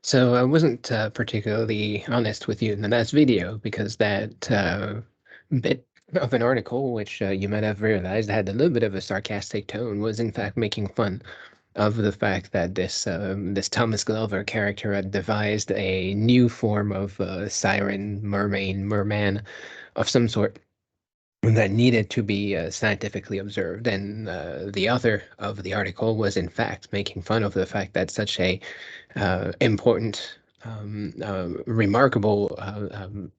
So I wasn't particularly honest with you in the last video because that bit of an article, which you might have realized had a little bit of a sarcastic tone, was in fact making fun of the fact that this Thomas Glover character had devised a new form of siren, mermaid, merman of some sort that needed to be scientifically observed. And the author of the article was in fact making fun of the fact that such a important, remarkable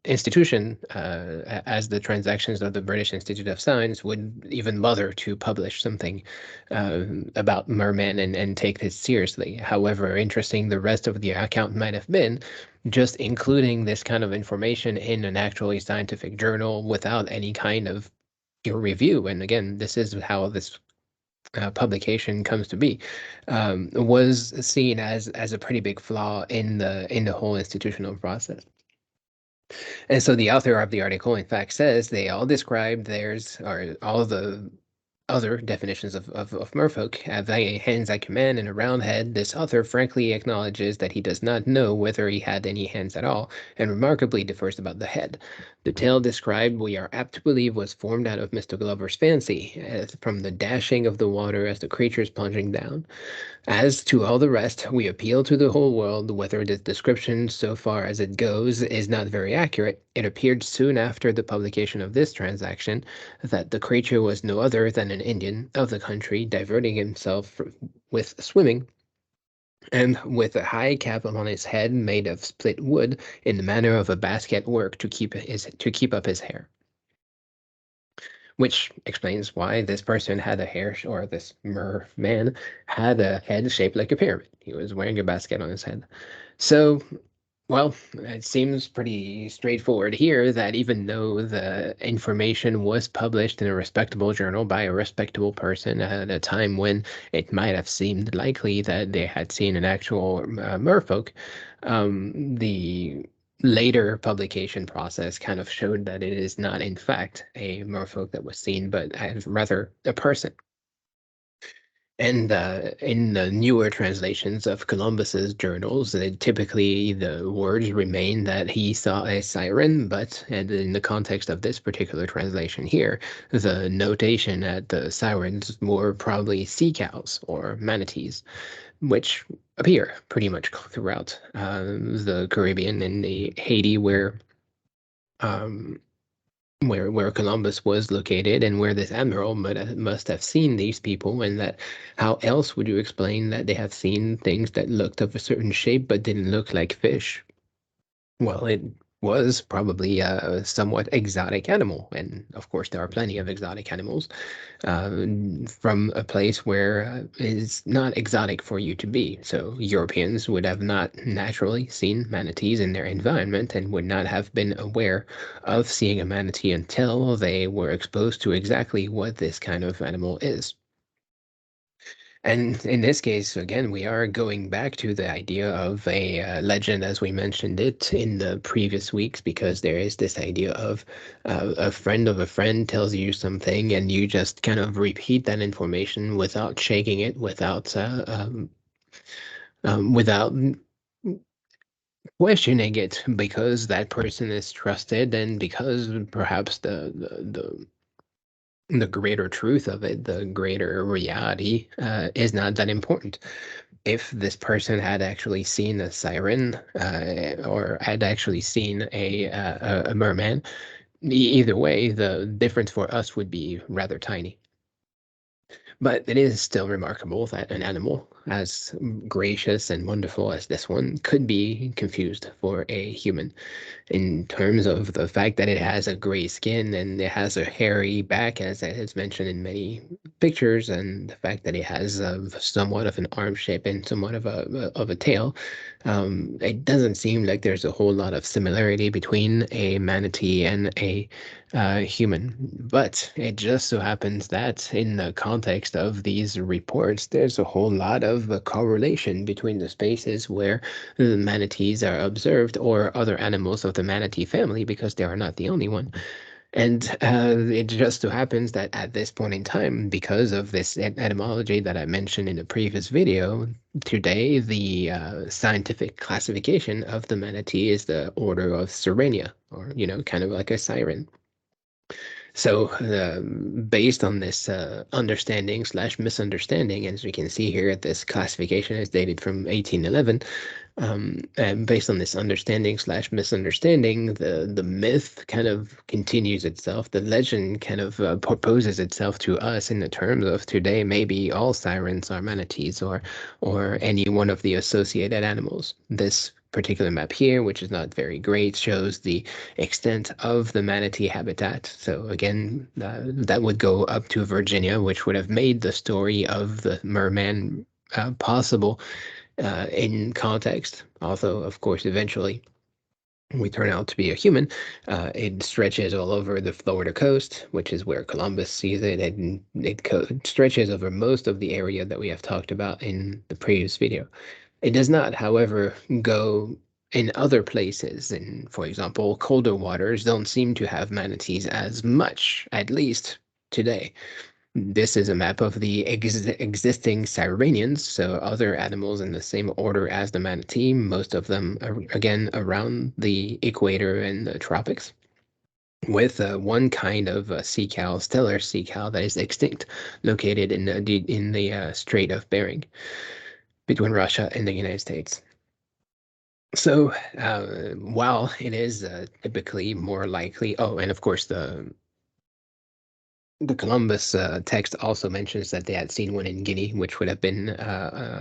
institution as the Transactions of the British Institute of Science would even bother to publish something uh, about mermen and take this seriously. However interesting the rest of the account might have been, just including this kind of information in an actually scientific journal without any kind of peer review. And again, this is how this publication comes to be, was seen as a pretty big flaw in the whole institutional process. And so the author of the article, in fact, says they all describe theirs or all the other definitions of merfolk have hands at command and a round head. This author frankly acknowledges that he does not know whether he had any hands at all, and remarkably differs about the head. The tale described, we are apt to believe, was formed out of Mr. Glover's fancy, as from the dashing of the water as the creatures plunging down. As to all the rest, we appeal to the whole world. Whether this description, so far as it goes, is not very accurate, it appeared soon after the publication of this transaction that the creature was no other than an Indian of the country, diverting himself with swimming, and with a high cap on his head made of split wood in the manner of a basket work to keep up his hair. Which explains why this person had a hair, or this merman had a head shaped like a pyramid. He was wearing a basket on his head. So, well, it seems pretty straightforward here that even though the information was published in a respectable journal by a respectable person at a time when it might have seemed likely that they had seen an actual merfolk, the later publication process kind of showed that it is not, in fact, a merfolk that was seen, but rather a person. And in the newer translations of Columbus's journals, typically the words remain that he saw a siren, but and in the context of this particular translation here, the notation at the sirens were probably sea cows or manatees, which appear pretty much throughout the Caribbean and the Haiti, um, where Columbus was located and where this admiral must have seen these people, and that how else would you explain that they have seen things that looked of a certain shape but didn't look like fish? Well, it was probably a somewhat exotic animal, and of course there are plenty of exotic animals uh, from a place where it's not exotic for you to be. So Europeans would have not naturally seen manatees in their environment and would not have been aware of seeing a manatee until they were exposed to exactly what this kind of animal is. And in this case, again, we are going back to the idea of a legend as we mentioned it in the previous weeks, because there is this idea of a friend of a friend tells you something and you just kind of repeat that information without shaking it, without questioning it, because that person is trusted and because perhaps the greater truth of it, the greater reality, is not that important. If this person had actually seen a siren, or had actually seen a merman, either way, the difference for us would be rather tiny. But it is still remarkable that an animal as gracious and wonderful as this one could be confused for a human, in terms of the fact that it has a gray skin and it has a hairy back, as it is mentioned in many pictures, and the fact that it has somewhat of an arm shape and somewhat of a tail. It doesn't seem like there's a whole lot of similarity between a manatee and a human, but it just so happens that in the context of these reports, there's a whole lot of correlation between the spaces where the manatees are observed or other animals of the manatee family, because they are not the only one. And it just so happens that at this point in time, because of this etymology that I mentioned in the previous video, today the scientific classification of the manatee is the order of Sirenia, or, kind of like a siren. So, based on this understanding slash misunderstanding, as we can see here, this classification is dated from 1811. And based on this understanding slash misunderstanding, the myth kind of continues itself. The legend kind of proposes itself to us in the terms of today, maybe all sirens are manatees or any one of the associated animals. This particular map here, which is not very great, shows the extent of the manatee habitat. So again, that would go up to Virginia, which would have made the story of the merman possible in context. Although, of course, eventually we turn out to be a human. It stretches all over the Florida coast, which is where Columbus sees it, and it stretches over most of the area that we have talked about in the previous video. It does not, however, go in other places. And for example, colder waters don't seem to have manatees as much, at least today. This is a map of the existing sirenians, so other animals in the same order as the manatee, most of them, again, around the equator and the tropics, with one kind of sea cow, stellar sea cow, that is extinct, located in the Strait of Bering between Russia and the United States. So, while it is typically more likely, oh, and of course the Columbus text also mentions that they had seen one in Guinea, which would have been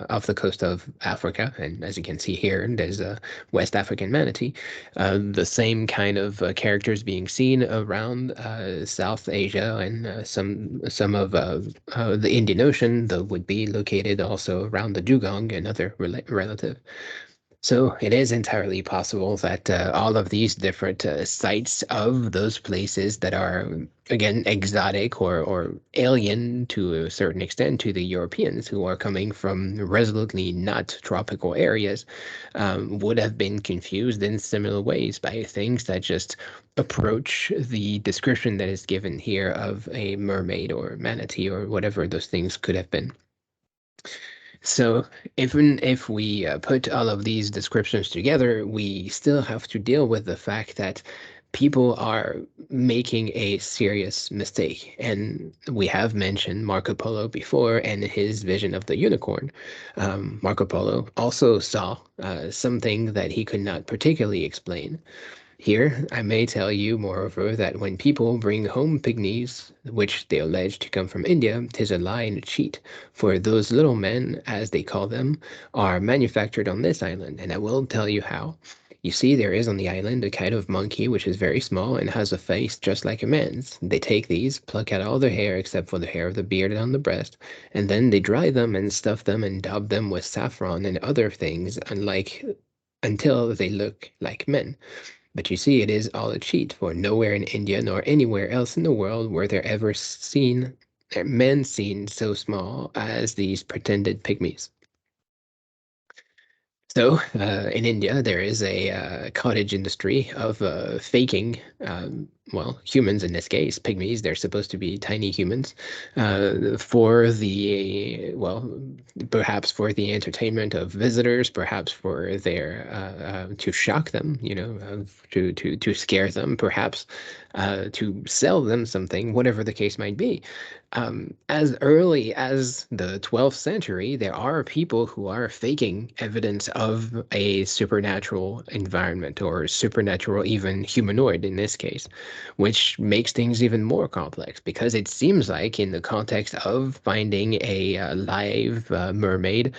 off the coast of Africa. And as you can see here, there's a West African manatee. The same kind of characters being seen around South Asia and some of the Indian Ocean, though would be located also around the dugong, another relative. So it is entirely possible that all of these different sites of those places that are, again, exotic or alien to a certain extent to the Europeans who are coming from resolutely not tropical areas, would have been confused in similar ways by things that just approach the description that is given here of a mermaid or manatee or whatever those things could have been. So even if we put all of these descriptions together, we still have to deal with the fact that people are making a serious mistake. And we have mentioned Marco Polo before and his vision of the unicorn. Marco Polo also saw something that he could not particularly explain. Here, I may tell you, moreover, that when people bring home pygmies, which they allege to come from India, 'tis a lie and a cheat, for those little men, as they call them, are manufactured on this island, and I will tell you how. You see, there is on the island a kind of monkey which is very small and has a face just like a man's. They take these, pluck out all their hair except for the hair of the beard and on the breast, and then they dry them and stuff them and daub them with saffron and other things, until they look like men. But you see, it is all a cheat, for nowhere in India nor anywhere else in the world were there ever men seen so small as these pretended pygmies. So, in India, there is a cottage industry of faking, humans in this case, pygmies. They're supposed to be tiny humans, for perhaps for the entertainment of visitors, perhaps for to shock them, to scare them, perhaps to sell them something, whatever the case might be. As early as the 12th century, there are people who are faking evidence of a supernatural environment or supernatural, even humanoid in this case, which makes things even more complex because it seems like, in the context of finding a live mermaid,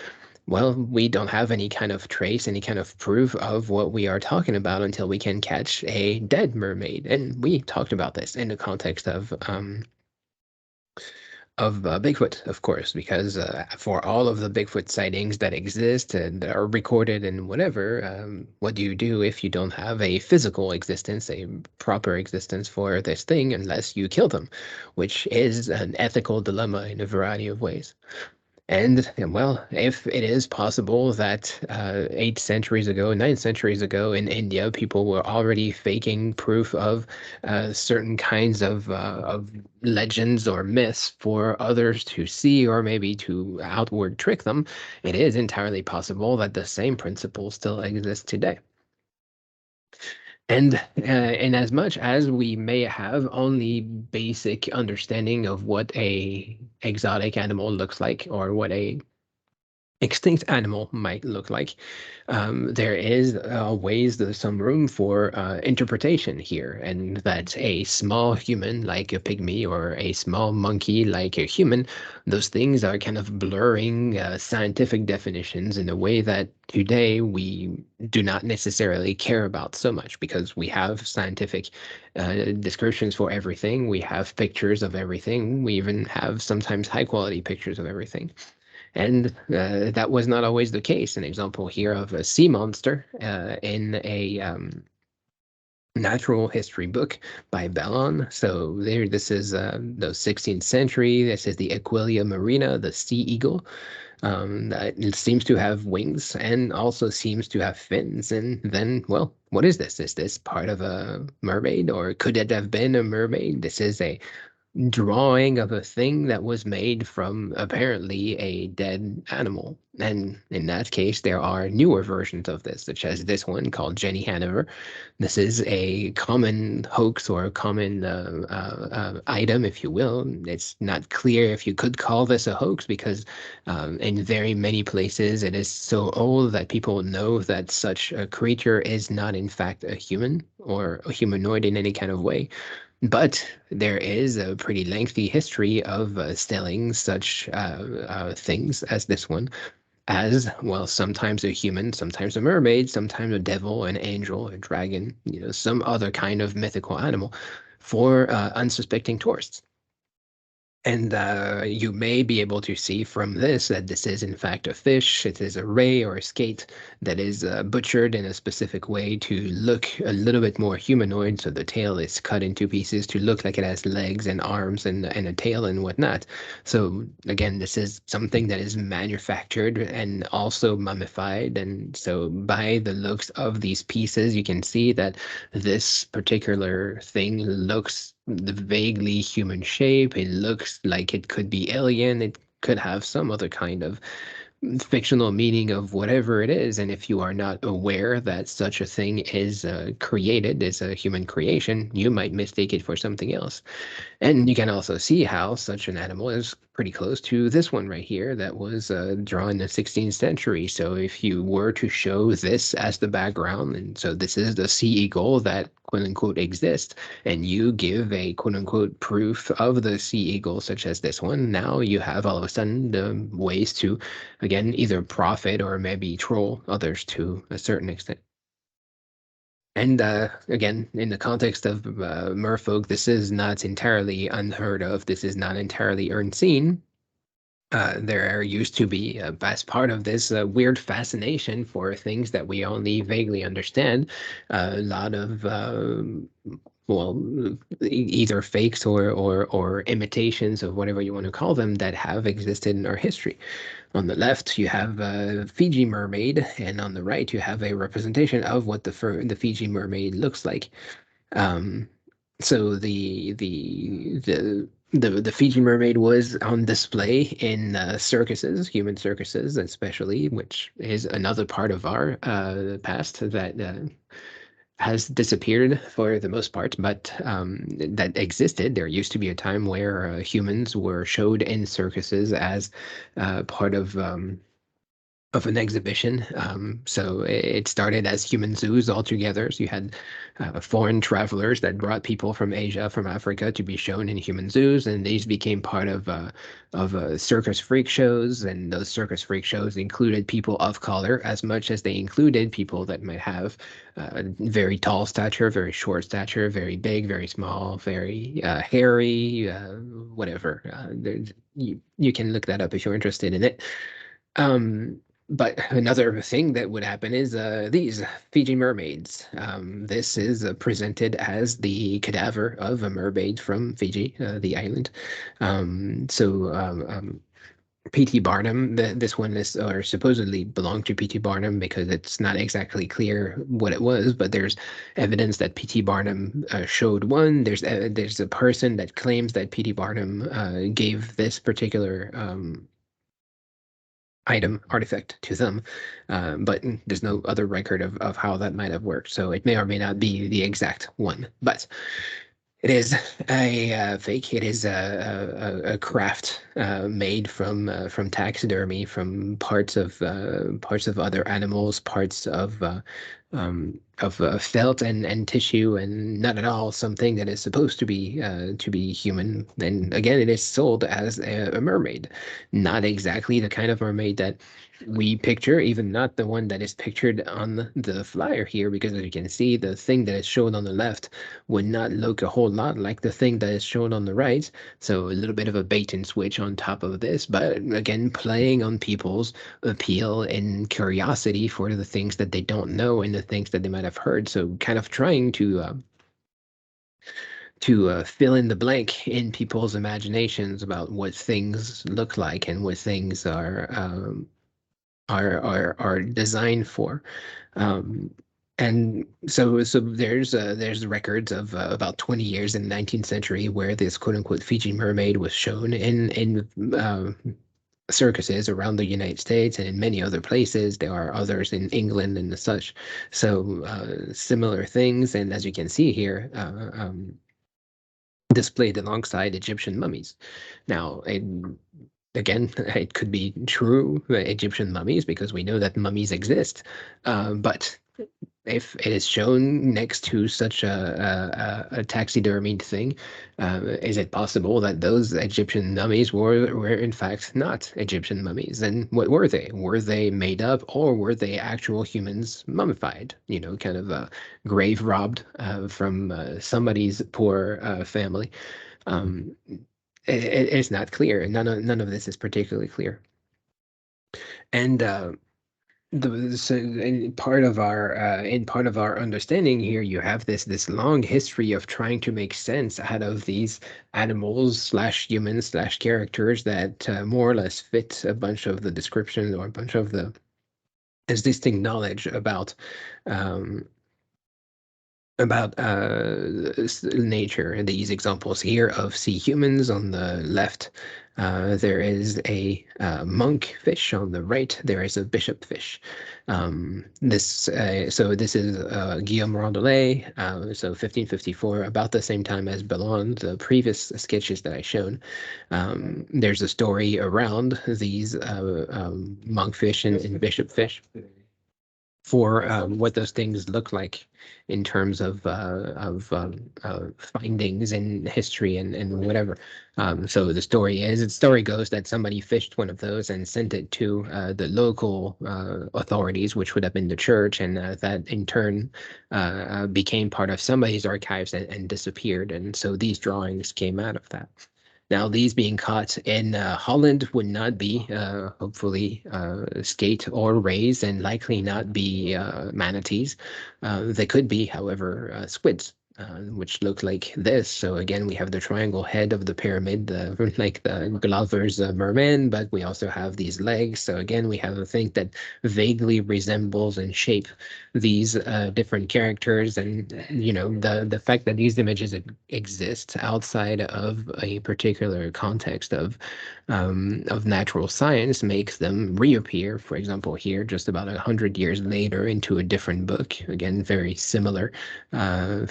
well, we don't have any kind of trace, any kind of proof of what we are talking about until we can catch a dead mermaid. And we talked about this in the context of Bigfoot, of course, because for all of the Bigfoot sightings that exist and are recorded and whatever, what do you do if you don't have a physical existence, a proper existence for this thing, unless you kill them, which is an ethical dilemma in a variety of ways. And well, if it is possible that 8 centuries ago, 9 centuries ago in India, people were already faking proof of certain kinds of legends or myths for others to see or maybe to outward trick them, it is entirely possible that the same principle still exists today. And in as much as we may have only basic understanding of what a exotic animal looks like or what a extinct animal might look like. There is ways, there's some room for interpretation here, and that a small human like a pygmy or a small monkey like a human, those things are kind of blurring scientific definitions in a way that today we do not necessarily care about so much because we have scientific descriptions for everything. We have pictures of everything. We even have sometimes high quality pictures of everything. And that was not always the case. An example here of a sea monster in a natural history book by Bellon. So there, this is the 16th century. This is the Aquilia marina, the sea eagle. It seems to have wings and also seems to have fins. And then, well, what is this? Is this part of a mermaid, or could it have been a mermaid? This is a drawing of a thing that was made from apparently a dead animal. And in that case, there are newer versions of this, such as this one called Jenny Hanover. This is a common hoax or a common item, if you will. It's not clear if you could call this a hoax because in very many places it is so old that people know that such a creature is not, in fact, a human or a humanoid in any kind of way. But there is a pretty lengthy history of selling such things as this one, as well, sometimes a human, sometimes a mermaid, sometimes a devil, an angel, a dragon, some other kind of mythical animal for unsuspecting tourists. And you may be able to see from this that this is in fact a fish. It is a ray or a skate that is butchered in a specific way to look a little bit more humanoid. So the tail is cut into pieces to look like it has legs and arms and a tail and whatnot. So again, this is something that is manufactured and also mummified. And so by the looks of these pieces, you can see that this particular thing looks the vaguely human shape. It looks like it could be alien. It could have some other kind of fictional meaning of whatever it is. And if you are not aware that such a thing is created, is a human creation, you might mistake it for something else. And you can also see how such an animal is pretty close to this one right here that was drawn in the 16th century. So if you were to show this as the background, and so this is the sea eagle that quote unquote exists, and you give a quote unquote proof of the sea eagle, such as this one, now you have all of a sudden the ways to, again, either profit or maybe troll others to a certain extent. And again, in the context of Merfolk, this is not entirely unheard of. This is not entirely unseen. There used to be, as part of this weird fascination for things that we only vaguely understand, a lot of well, either fakes or imitations of whatever you want to call them that have existed in our history. On the left, you have a Fiji mermaid, and on the right, you have a representation of what the Fiji mermaid looks like. Um, so the Fiji mermaid was on display in circuses, human circuses especially, which is another part of our past that has disappeared for the most part, but that existed. There used to be a time where humans were showed in circuses as part of an exhibition. So it started as human zoos altogether. So you had foreign travelers that brought people from Asia, from Africa to be shown in human zoos, and these became part of circus freak shows. And those circus freak shows included people of color as much as they included people that might have very tall stature, very short stature, very big, very small, very hairy, whatever. You can look that up if you're interested in it. Um, but another thing that would happen is these Fiji mermaids. This is presented as the cadaver of a mermaid from Fiji, the island. So P.T. Barnum. This one is or supposedly belonged to P.T. Barnum because it's not exactly clear what it was, but there's evidence that P.T. Barnum showed one. There's a person that claims that P.T. Barnum gave this particular item artifact to them, but there's no other record of how that might have worked. So it may or may not be the exact one, but it is a fake. It is a craft made from taxidermy, from parts of other animals, parts of felt and tissue, and not at all something that is supposed to be human. And again, it is sold as a mermaid, not exactly the kind of mermaid that we picture, even not the one that is pictured on the flyer here, because as you can see, the thing that is shown on the left would not look a whole lot like the thing that is shown on the right. So a little bit of a bait and switch on top of this, but again, playing on people's appeal and curiosity for the things that they don't know and the things that they might have heard. So kind of trying to fill in the blank in people's imaginations about what things look like and what things are designed for. Um, and so there's records of about 20 years in the 19th century where this quote unquote Fiji mermaid was shown in circuses around the United States and in many other places. There are others in England and such. So similar things. And as you can see here, displayed alongside Egyptian mummies. Now, again, it could be true Egyptian mummies because we know that mummies exist, but if it is shown next to such a taxidermied thing, is it possible that those Egyptian mummies were in fact not Egyptian mummies? And what were they? Were they made up, or were they actual humans mummified? You know, kind of grave robbed from somebody's poor family. It's not clear. None of this is particularly clear. And in part of our understanding here, you have this long history of trying to make sense out of these animals slash humans slash characters that more or less fit a bunch of the description or a bunch of the existing knowledge um, about nature. And these examples here of sea humans on the left. There is a monk fish on the right. There is a bishop fish. So this is Guillaume Rondelet, so 1554, about the same time as Bellon, the previous sketches that I shown. There's a story around these monkfish and bishop fish for what those things look like in terms of findings in history and whatever. So the story goes that somebody fished one of those and sent it to the local authorities, which would have been the church, and that in turn became part of somebody's archives and disappeared. And so these drawings came out of that. Now, these being caught in Holland would not be, hopefully, skate or rays, and likely not be manatees. They could be, however, squids, which look like this. So again, we have the triangle head of the pyramid, like the Glover's merman, but we also have these legs. So again, we have a thing that vaguely resembles in shape these different characters, and you know the fact that these images exist outside of a particular context of natural science makes them reappear. For example, here just about 100 years later into a different book. Again, very similar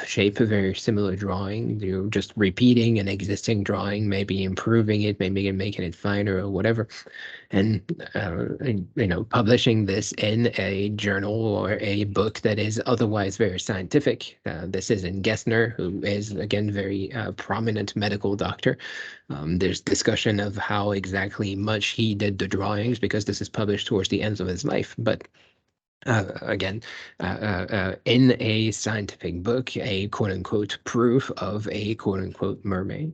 shape, very similar drawing. You're just repeating an existing drawing, maybe improving it, maybe making it finer or whatever, and you know, publishing this in a journal or a book that is otherwise very scientific. This is in Gessner, who is again very prominent medical doctor. There's discussion of how exactly much he did the drawings because this is published towards the ends of his life, but again, in a scientific book, a quote unquote proof of a quote unquote mermaid.